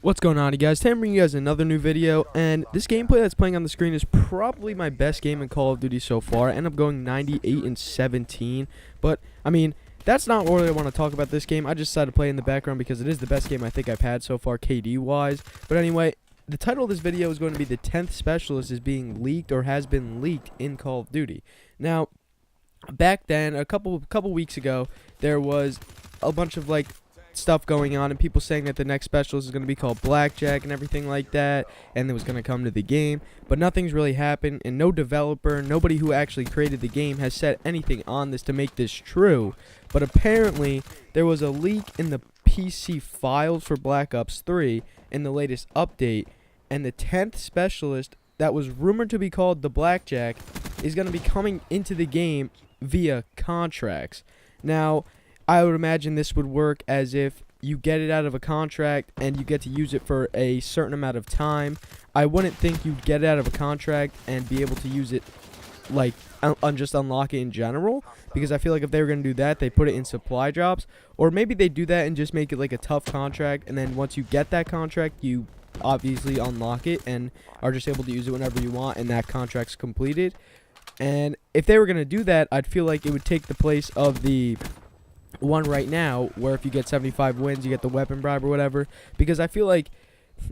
What's going on, you guys? Today I'm bringing you guys another new video, and this gameplay that's playing on the screen is probably my best game in Call of Duty so far. I end up going 98-17, but I mean, that's not really what I want to talk about this game. I just decided to play in the background because it is the best game I think I've had so far KD wise. But anyway, the title of this video is going to be the 10th Specialist is being leaked or has been leaked in Call of Duty. Now, back then, a couple weeks ago, there was a bunch of stuff going on and people saying that the next specialist is going to be called Blackjack and everything like that, and it was going to come to the game, but nothing's really happened, and no developer, nobody who actually created the game has said anything on this to make this true. But apparently there was a leak in the PC files for Black Ops 3 in the latest update, and the 10th specialist that was rumored to be called the Blackjack is going to be coming into the game via contracts. Now, I would imagine this would work as if you get it out of a contract and you get to use it for a certain amount of time. I wouldn't think you'd get it out of a contract and be able to use it, just unlock it in general, because I feel like if they were going to do that, they put it in supply drops, or maybe they do that and just make it like a tough contract, and then once you get that contract, you obviously unlock it and are just able to use it whenever you want, and that contract's completed. And if they were going to do that, I'd feel like it would take the place of the one right now, where if you get 75 wins, you get the weapon bribe or whatever, because I feel like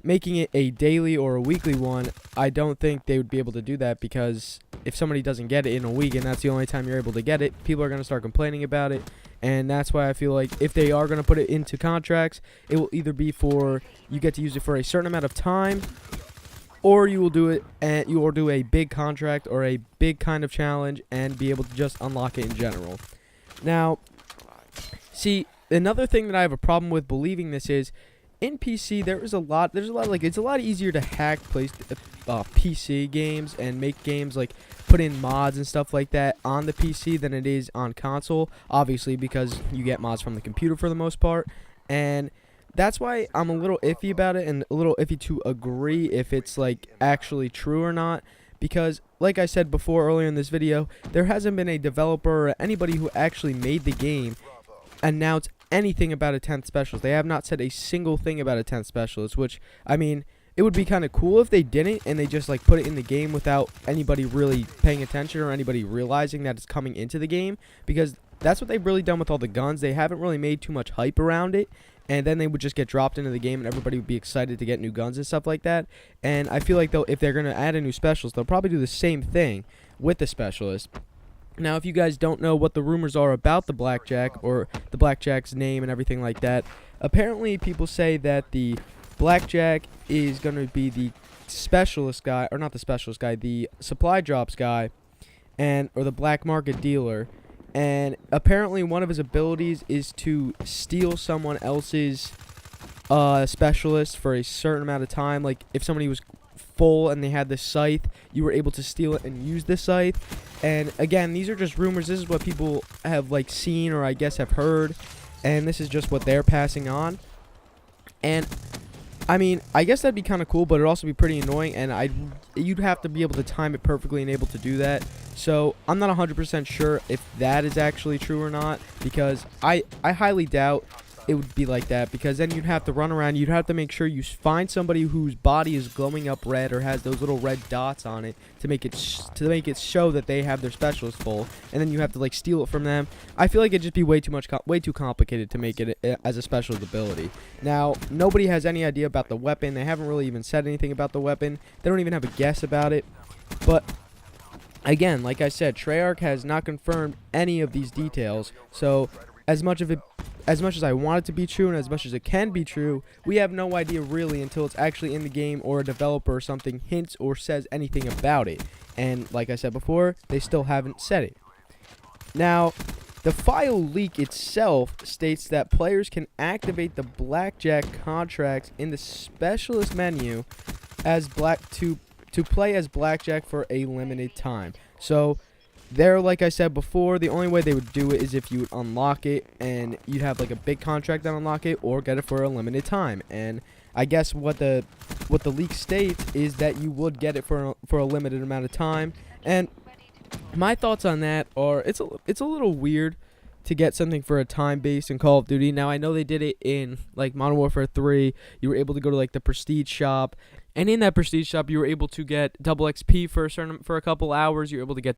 making it a daily or a weekly one, I don't think they would be able to do that, because if somebody doesn't get it in a week and that's the only time you're able to get it, people are going to start complaining about it. And that's why I feel like if they are going to put it into contracts, it will either be for you get to use it for a certain amount of time, or you will do it and you will do a big contract or a big kind of challenge and be able to just unlock it in general. Now, see, another thing that I have a problem with believing this is, in PC it's a lot easier to hack PC games and make games, like put in mods and stuff like that on the PC than it is on console, obviously because you get mods from the computer for the most part, and that's why I'm a little iffy about it and a little iffy to agree if it's actually true or not. Because, like I said before earlier in this video, there hasn't been a developer or anybody who actually made the game announce anything about a 10th specialist. They have not said a single thing about a 10th specialist, which, I mean, it would be kind of cool if they didn't and they just put it in the game without anybody really paying attention or anybody realizing that it's coming into the game, because that's what they've really done with all the guns. They haven't really made too much hype around it, and then they would just get dropped into the game and everybody would be excited to get new guns and stuff like that. And I feel like, though, if they're going to add a new specialist, they'll probably do the same thing with the specialist. Now, if you guys don't know what the rumors are about the Blackjack or the Blackjack's name and everything like that, apparently people say that the Blackjack is going to be the specialist guy, or not the specialist guy, the supply drops guy, or the black market dealer. And apparently one of his abilities is to steal someone else's specialist for a certain amount of time. Like, if somebody was full and they had the scythe, you were able to steal it and use the scythe. And again, these are just rumors. This is what people have seen, or I guess have heard, and this is just what they're passing on. And I mean, I guess that'd be kind of cool, but it'd also be pretty annoying, and you'd have to be able to time it perfectly and able to do that. So I'm not 100% sure if that is actually true or not, because I highly doubt it would be like that, because then you'd have to run around, you'd have to make sure you find somebody whose body is glowing up red or has those little red dots on it to make it show that they have their specialist full, and then you have to steal it from them. I feel like it'd just be way too complicated to make it as a specialist ability. Now, nobody has any idea about the weapon. They haven't really even said anything about the weapon. They don't even have a guess about it. But again, like I said, Treyarch has not confirmed any of these details, so as much as I want it to be true and as much as it can be true, we have no idea really until it's actually in the game or a developer or something hints or says anything about it. And like I said before, they still haven't said it. Now, the file leak itself states that players can activate the Blackjack contracts in the specialist menu as to play as Blackjack for a limited time. So there, like I said before, the only way they would do it is if you would unlock it and you'd have a big contract to unlock it, or get it for a limited time. And I guess what the leak states is that you would get it for a limited amount of time. And my thoughts on that are, it's a little weird, to get something for a time base in Call of Duty. Now, I know they did it in, like, Modern Warfare 3. You were able to go to, like, the Prestige shop. And in that Prestige shop, you were able to get double XP for a couple hours. You were able to get